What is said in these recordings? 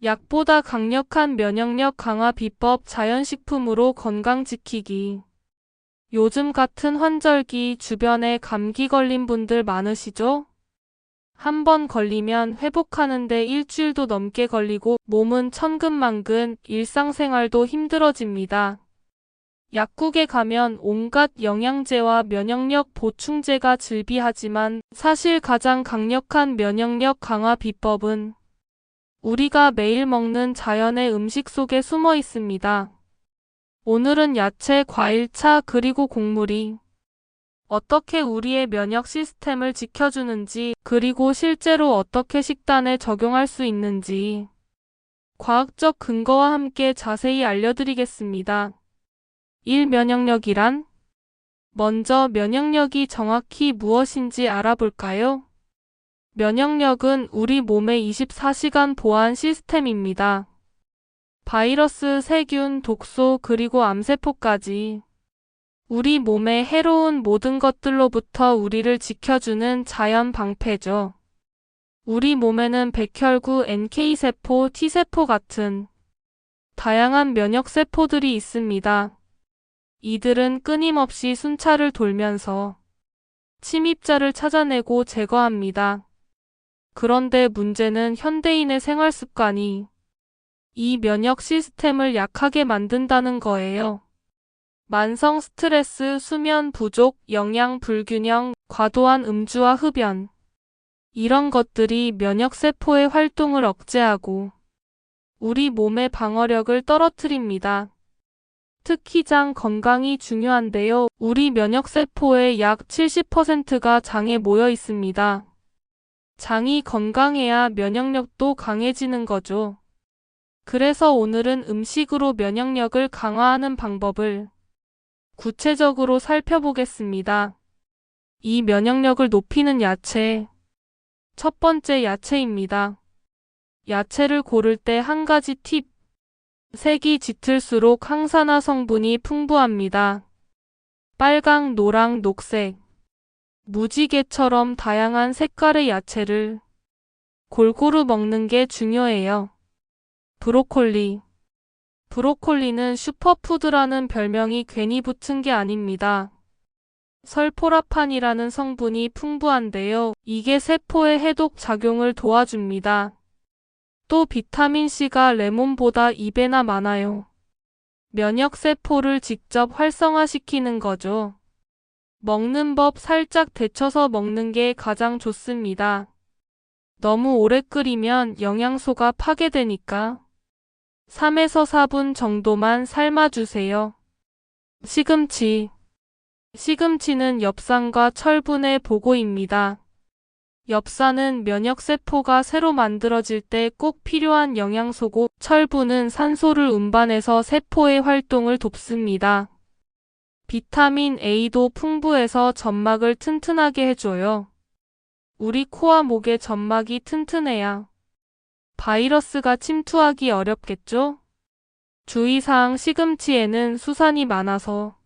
약보다 강력한 면역력 강화 비법 자연식품으로 건강 지키기. 요즘 같은 환절기 주변에 감기 걸린 분들 많으시죠? 한 번 걸리면 회복하는데 일주일도 넘게 걸리고 몸은 천근만근, 일상생활도 힘들어집니다. 약국에 가면 온갖 영양제와 면역력 보충제가 즐비하지만 사실 가장 강력한 면역력 강화 비법은 우리가 매일 먹는 자연의 음식 속에 숨어 있습니다. 오늘은 야채, 과일, 차, 그리고 곡물이 어떻게 우리의 면역 시스템을 지켜주는지, 그리고 실제로 어떻게 식단에 적용할 수 있는지 과학적 근거와 함께 자세히 알려드리겠습니다. 1. 면역력이란? 먼저 면역력이 정확히 무엇인지 알아볼까요? 면역력은 우리 몸의 24시간 보안 시스템입니다. 바이러스, 세균, 독소, 그리고 암세포까지 우리 몸에 해로운 모든 것들로부터 우리를 지켜주는 자연 방패죠. 우리 몸에는 백혈구, NK세포, T세포 같은 다양한 면역세포들이 있습니다. 이들은 끊임없이 순찰을 돌면서 침입자를 찾아내고 제거합니다. 그런데 문제는 현대인의 생활 습관이 이 면역 시스템을 약하게 만든다는 거예요. 만성 스트레스, 수면 부족, 영양 불균형, 과도한 음주와 흡연. 이런 것들이 면역세포의 활동을 억제하고 우리 몸의 방어력을 떨어뜨립니다. 특히 장 건강이 중요한데요. 우리 면역세포의 약 70%가 장에 모여 있습니다. 장이 건강해야 면역력도 강해지는 거죠. 그래서 오늘은 음식으로 면역력을 강화하는 방법을 구체적으로 살펴보겠습니다. 이 면역력을 높이는 야채. 첫 번째 야채입니다. 야채를 고를 때 한 가지 팁. 색이 짙을수록 항산화 성분이 풍부합니다. 빨강, 노랑, 녹색, 무지개처럼 다양한 색깔의 야채를 골고루 먹는 게 중요해요. 브로콜리. 브로콜리는 슈퍼푸드라는 별명이 괜히 붙은 게 아닙니다. 설포라판이라는 성분이 풍부한데요. 이게 세포의 해독 작용을 도와줍니다. 또 비타민C가 레몬보다 2배나 많아요. 면역세포를 직접 활성화시키는 거죠. 먹는 법 살짝 데쳐서 먹는 게 가장 좋습니다. 너무 오래 끓이면 영양소가 파괴되니까 3에서 4분 정도만 삶아주세요. 시금치. 시금치는 엽산과 철분의 보고입니다. 엽산은 면역세포가 새로 만들어질 때 꼭 필요한 영양소고, 철분은 산소를 운반해서 세포의 활동을 돕습니다. 비타민 A도 풍부해서 점막을 튼튼하게 해줘요. 우리 코와 목의 점막이 튼튼해야 바이러스가 침투하기 어렵겠죠? 주의사항. 시금치에는 수산이 많아서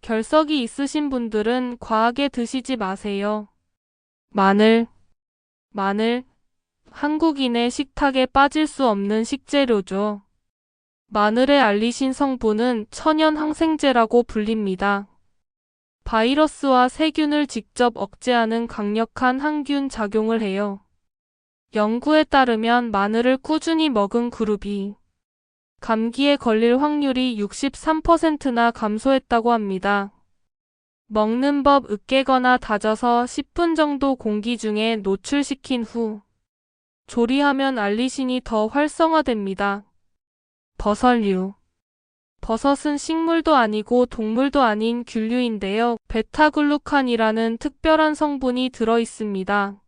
결석이 있으신 분들은 과하게 드시지 마세요. 마늘. 마늘. 한국인의 식탁에 빠질 수 없는 식재료죠. 마늘의 알리신 성분은 천연 항생제라고 불립니다. 바이러스와 세균을 직접 억제하는 강력한 항균 작용을 해요. 연구에 따르면 마늘을 꾸준히 먹은 그룹이 감기에 걸릴 확률이 63%나 감소했다고 합니다. 먹는 법. 으깨거나 다져서 10분 정도 공기 중에 노출시킨 후 조리하면 알리신이 더 활성화됩니다. 버섯류. 버섯은 식물도 아니고 동물도 아닌 균류인데요. 베타글루칸이라는 특별한 성분이 들어있습니다.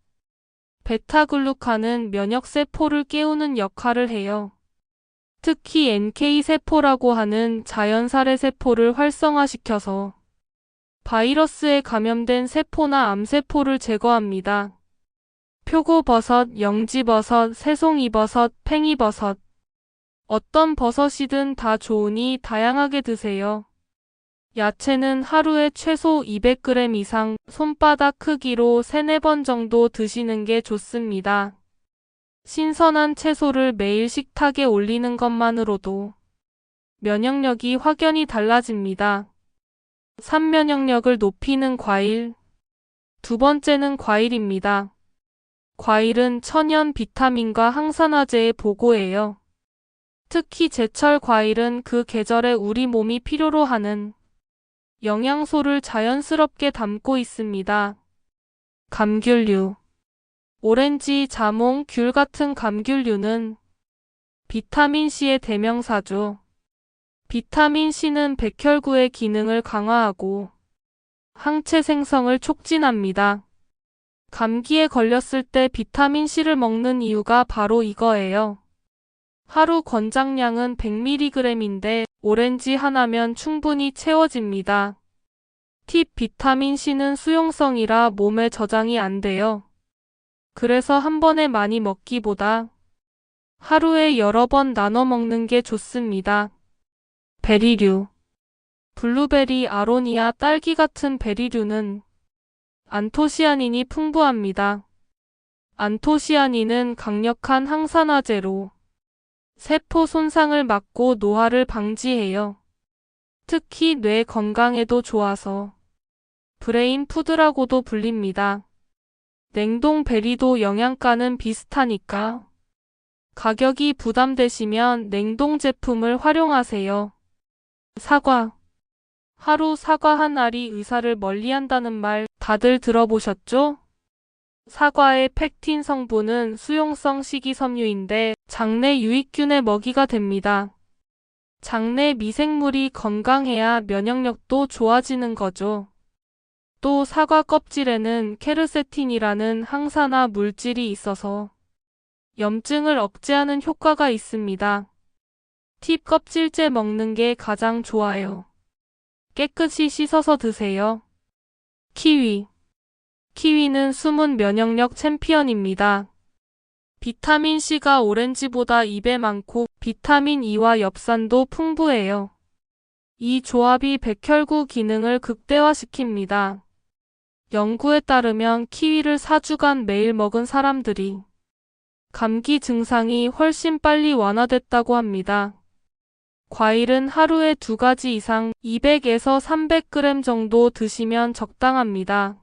베타글루칸은 면역세포를 깨우는 역할을 해요. 특히 NK세포라고 하는 자연살해세포를 활성화시켜서 바이러스에 감염된 세포나 암세포를 제거합니다. 표고버섯, 영지버섯, 새송이버섯, 팽이버섯. 어떤 버섯이든 다 좋으니 다양하게 드세요. 야채는 하루에 최소 200g 이상 손바닥 크기로 3-4번 정도 드시는 게 좋습니다. 신선한 채소를 매일 식탁에 올리는 것만으로도 면역력이 확연히 달라집니다. 3. 면역력을 높이는 과일. 두 번째는 과일입니다. 과일은 천연 비타민과 항산화제의 보고예요. 특히 제철 과일은 그 계절에 우리 몸이 필요로 하는 영양소를 자연스럽게 담고 있습니다. 감귤류. 오렌지, 자몽, 귤 같은 감귤류는 비타민C의 대명사죠. 비타민C는 백혈구의 기능을 강화하고 항체 생성을 촉진합니다. 감기에 걸렸을 때 비타민C를 먹는 이유가 바로 이거예요. 하루 권장량은 100mg인데 오렌지 하나면 충분히 채워집니다. 팁: 비타민C는 수용성이라 몸에 저장이 안 돼요. 그래서 한 번에 많이 먹기보다 하루에 여러 번 나눠 먹는 게 좋습니다. 베리류. 블루베리, 아로니아, 딸기 같은 베리류는 안토시아닌이 풍부합니다. 안토시아닌은 강력한 항산화제로 세포 손상을 막고 노화를 방지해요. 특히 뇌 건강에도 좋아서 브레인 푸드라고도 불립니다. 냉동 베리도 영양가는 비슷하니까 가격이 부담되시면 냉동 제품을 활용하세요. 사과. 하루 사과 한 알이 의사를 멀리한다는 말 다들 들어보셨죠? 사과의 펙틴 성분은 수용성 식이섬유인데 장내 유익균의 먹이가 됩니다. 장내 미생물이 건강해야 면역력도 좋아지는 거죠. 또 사과 껍질에는 케르세틴이라는 항산화 물질이 있어서 염증을 억제하는 효과가 있습니다. 팁: 껍질째 먹는 게 가장 좋아요. 깨끗이 씻어서 드세요. 키위. 키위는 숨은 면역력 챔피언입니다. 비타민C가 오렌지보다 2배 많고 비타민 E와 엽산도 풍부해요. 이 조합이 백혈구 기능을 극대화시킵니다. 연구에 따르면 키위를 4주간 매일 먹은 사람들이 감기 증상이 훨씬 빨리 완화됐다고 합니다. 과일은 하루에 2가지 이상 200에서 300g 정도 드시면 적당합니다.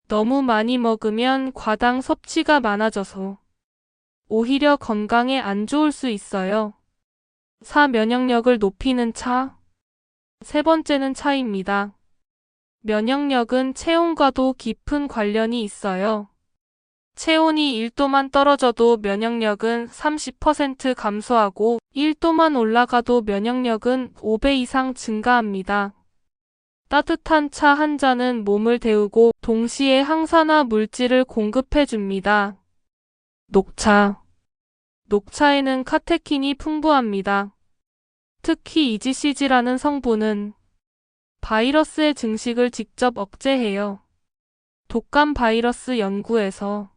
너무 많이 먹으면 과당 섭취가 많아져서 오히려 건강에 안 좋을 수 있어요. 4. 면역력을 높이는 차. 세 번째는 차입니다. 면역력은 체온과도 깊은 관련이 있어요. 체온이 1도만 떨어져도 면역력은 30% 감소하고 1도만 올라가도 면역력은 5배 이상 증가합니다. 따뜻한 차 한 잔은 몸을 데우고 동시에 항산화 물질을 공급해줍니다. 녹차. 녹차에는 카테킨이 풍부합니다. 특히 EGCG라는 성분은 바이러스의 증식을 직접 억제해요. 독감 바이러스 연구에서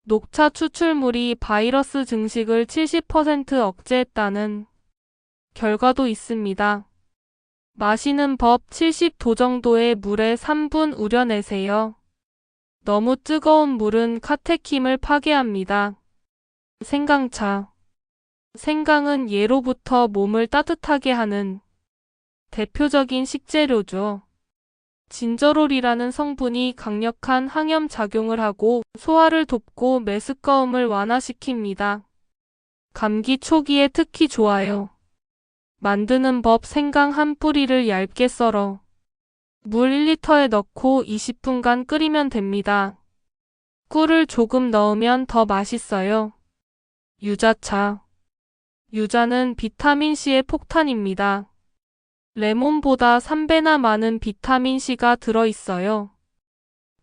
녹차 추출물이 바이러스 증식을 70% 억제했다는 결과도 있습니다. 마시는 법: 70도 정도의 물에 3분 우려내세요. 너무 뜨거운 물은 카테킨을 파괴합니다. 생강차. 생강은 예로부터 몸을 따뜻하게 하는 대표적인 식재료죠. 진저롤이라는 성분이 강력한 항염 작용을 하고 소화를 돕고 메스꺼움을 완화시킵니다. 감기 초기에 특히 좋아요. 만드는 법: 생강 한 뿌리를 얇게 썰어 물 1리터에 넣고 20분간 끓이면 됩니다. 꿀을 조금 넣으면 더 맛있어요. 유자차. 유자는 비타민C의 폭탄입니다. 레몬보다 3배나 많은 비타민C가 들어있어요.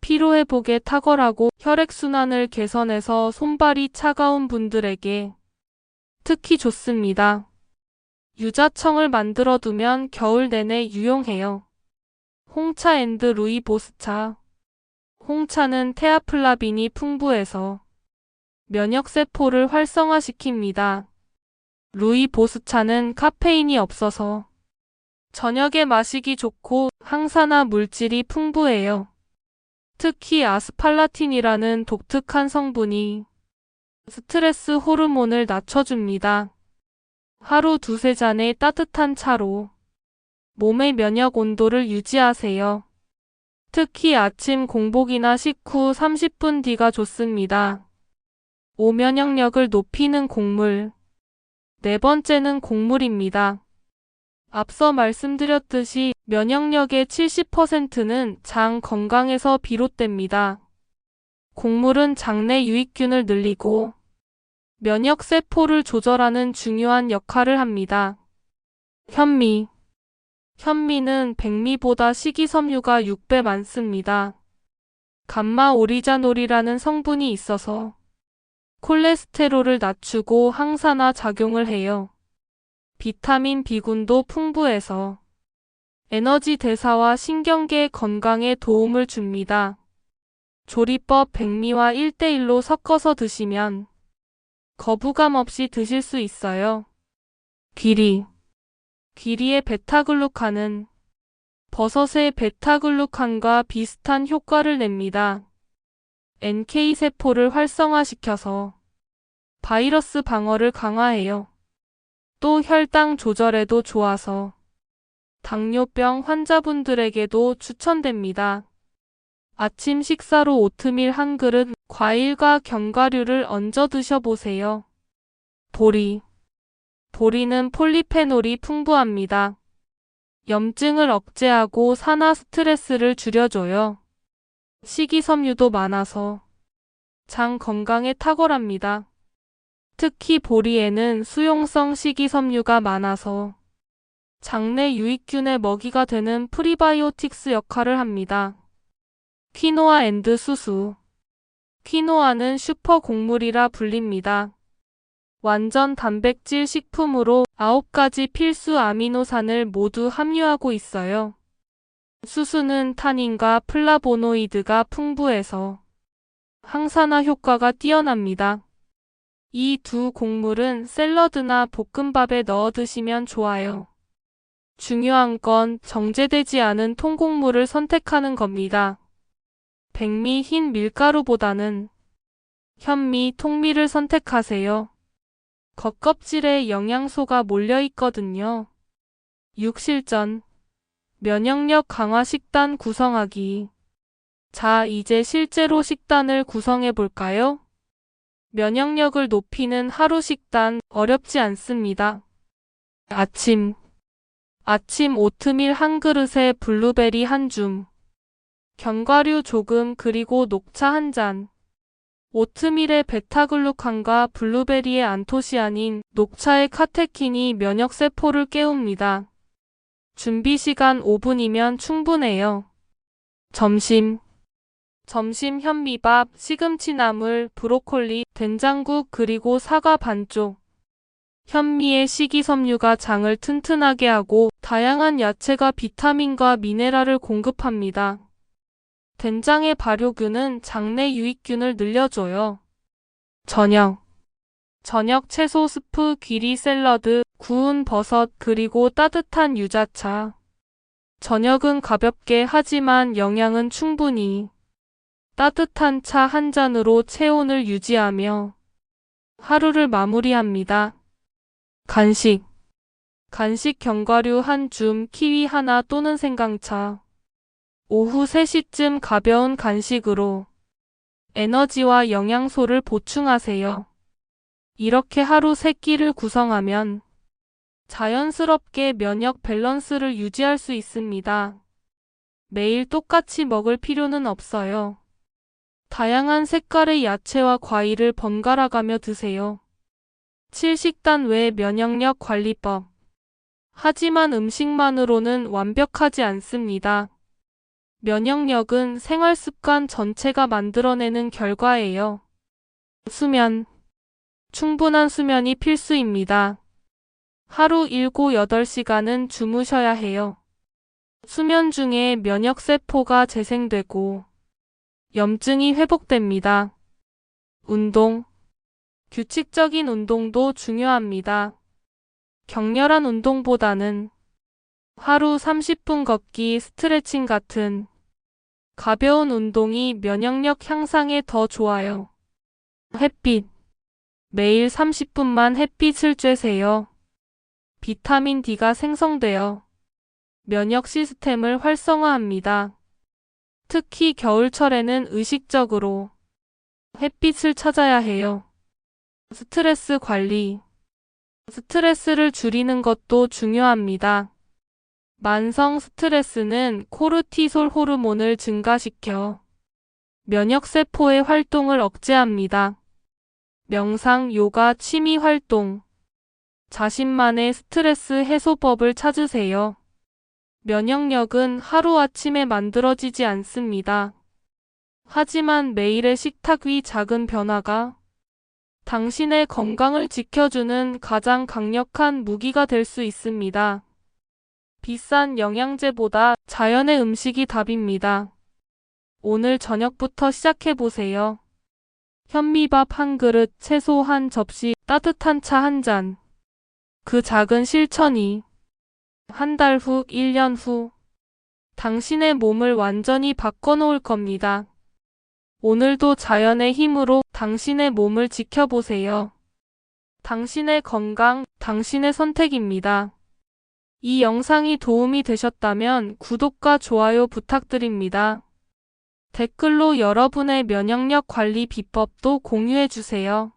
피로회복에 탁월하고 혈액순환을 개선해서 손발이 차가운 분들에게 특히 좋습니다. 유자청을 만들어 두면 겨울 내내 유용해요. 홍차 앤드 루이보스차. 홍차는 테아플라빈이 풍부해서 면역세포를 활성화시킵니다. 루이보스차는 카페인이 없어서 저녁에 마시기 좋고 항산화 물질이 풍부해요. 특히 아스팔라틴이라는 독특한 성분이 스트레스 호르몬을 낮춰줍니다. 하루 두세 잔의 따뜻한 차로 몸의 면역 온도를 유지하세요. 특히 아침 공복이나 식후 30분 뒤가 좋습니다. 5. 면역력을 높이는 곡물. 네 번째는 곡물입니다. 앞서 말씀드렸듯이 면역력의 70%는 장 건강에서 비롯됩니다. 곡물은 장내 유익균을 늘리고 면역세포를 조절하는 중요한 역할을 합니다. 현미. 현미는 백미보다 식이섬유가 6배 많습니다. 감마 오리자놀이라는 성분이 있어서 콜레스테롤을 낮추고 항산화 작용을 해요. 비타민 B군도 풍부해서 에너지 대사와 신경계 건강에 도움을 줍니다. 조리법 백미와 1:1로 섞어서 드시면 거부감 없이 드실 수 있어요. 귀리. 귀리의 베타글루칸은 버섯의 베타글루칸과 비슷한 효과를 냅니다. NK세포를 활성화시켜서 바이러스 방어를 강화해요. 또 혈당 조절에도 좋아서 당뇨병 환자분들에게도 추천됩니다. 아침 식사로 오트밀 한 그릇, 과일과 견과류를 얹어 드셔보세요. 보리. 보리는 폴리페놀이 풍부합니다. 염증을 억제하고 산화 스트레스를 줄여줘요. 식이섬유도 많아서 장 건강에 탁월합니다. 특히 보리에는 수용성 식이섬유가 많아서 장내 유익균의 먹이가 되는 프리바이오틱스 역할을 합니다. 퀴노아 앤드 수수. 퀴노아는 슈퍼 곡물이라 불립니다. 완전 단백질 식품으로 9가지 필수 아미노산을 모두 함유하고 있어요. 수수는 타닌과 플라보노이드가 풍부해서 항산화 효과가 뛰어납니다. 이 두 곡물은 샐러드나 볶음밥에 넣어 드시면 좋아요. 중요한 건 정제되지 않은 통곡물을 선택하는 겁니다. 백미 흰 밀가루보다는 현미, 통밀을 선택하세요. 겉껍질에 영양소가 몰려 있거든요. 6. 실전. 면역력 강화 식단 구성하기. 자, 이제 실제로 식단을 구성해 볼까요? 면역력을 높이는 하루 식단 어렵지 않습니다. 아침 오트밀 한 그릇에 블루베리 한 줌, 견과류 조금 그리고 녹차 한 잔. 오트밀의 베타글루칸과 블루베리의 안토시아닌, 녹차의 카테킨이 면역세포를 깨웁니다. 준비 시간 5분이면 충분해요. 점심 현미밥, 시금치나물, 브로콜리, 된장국 그리고 사과 반쪽. 현미의 식이섬유가 장을 튼튼하게 하고 다양한 야채가 비타민과 미네랄을 공급합니다. 된장의 발효균은 장내 유익균을 늘려줘요. 저녁 채소 스프, 귀리 샐러드, 구운 버섯 그리고 따뜻한 유자차. 저녁은 가볍게 하지만 영양은 충분히. 따뜻한 차 한 잔으로 체온을 유지하며 하루를 마무리합니다. 간식 견과류 한 줌, 키위 하나 또는 생강차. 오후 3시쯤 가벼운 간식으로 에너지와 영양소를 보충하세요. 이렇게 하루 3끼를 구성하면 자연스럽게 면역 밸런스를 유지할 수 있습니다. 매일 똑같이 먹을 필요는 없어요. 다양한 색깔의 야채와 과일을 번갈아 가며 드세요. 7. 식단 외 면역력 관리법. 하지만 음식만으로는 완벽하지 않습니다. 면역력은 생활습관 전체가 만들어내는 결과예요. 수면. 충분한 수면이 필수입니다. 하루 7-8시간은 주무셔야 해요. 수면 중에 면역세포가 재생되고 염증이 회복됩니다. 운동. 규칙적인 운동도 중요합니다. 격렬한 운동보다는 하루 30분 걷기, 스트레칭 같은 가벼운 운동이 면역력 향상에 더 좋아요. 햇빛. 매일 30분만 햇빛을 쬐세요. 비타민 D가 생성되어 면역 시스템을 활성화합니다. 특히 겨울철에는 의식적으로 햇빛을 찾아야 해요. 스트레스 관리. 스트레스를 줄이는 것도 중요합니다. 만성 스트레스는 코르티솔 호르몬을 증가시켜 면역세포의 활동을 억제합니다. 명상, 요가, 취미 활동. 자신만의 스트레스 해소법을 찾으세요. 면역력은 하루아침에 만들어지지 않습니다. 하지만 매일의 식탁 위 작은 변화가 당신의 건강을 지켜주는 가장 강력한 무기가 될 수 있습니다. 비싼 영양제보다 자연의 음식이 답입니다. 오늘 저녁부터 시작해보세요. 현미밥 한 그릇, 채소 한 접시, 따뜻한 차 한 잔. 그 작은 실천이 한 달 후, 1년 후 당신의 몸을 완전히 바꿔놓을 겁니다. 오늘도 자연의 힘으로 당신의 몸을 지켜보세요. 당신의 건강, 당신의 선택입니다. 이 영상이 도움이 되셨다면 구독과 좋아요 부탁드립니다. 댓글로 여러분의 면역력 관리 비법도 공유해주세요.